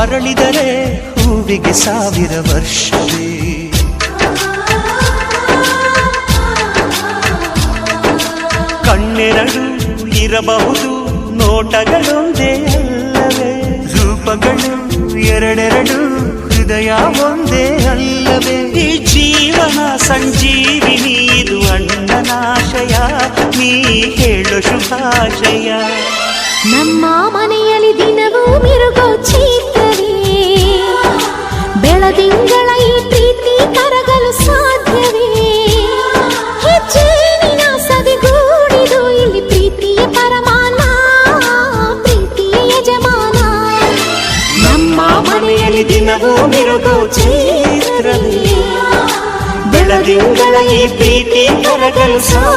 ಅರಳಿದರೆ ಹೂವಿಗೆ 1000 ವರ್ಷವೇ. ಕಣ್ಣೆರಡು ಇರಬಹುದು ನೋಟಗಳೊಂದೇ ಅಲ್ಲವೇ, ರೂಪಗಳು ಎರಡೆರಡು ಹೃದಯ ಒಂದೇ ಅಲ್ಲವೇ. ಈ ಜೀವನ ಸಂಜೀವಿನಿ ಇದು ಅಣ್ಣನಾಶಯ, ನೀ ಹೇಳು ಶುಭಾಶಯ. ನಮ್ಮ ಮನೆಯಲ್ಲಿ ದಿನವೂ ಮಿರುಗೋ ಚೈತ್ರವೇ, ಬೆಳದಿಂಗಳ ಈ ಪ್ರೀತಿ ಕರಗಲು ಸಾಧ್ಯವೇ. ಹೆಚ್ಚೇನಿನ ಸವಿಗೂಡಿದು ಇಲ್ಲಿ ಪ್ರೀತಿಯ ಪರಮಾನ, ಪ್ರೀತಿಯ ಯಜಮಾನ. ನಮ್ಮ ಮನೆಯಲ್ಲಿ ದಿನವೂ ಮಿರುಗೋ ಚೈತ್ರವೇ, ಬೆಳದಿಂಗಳ ಈ ಪ್ರೀತಿ ಕರಗಲು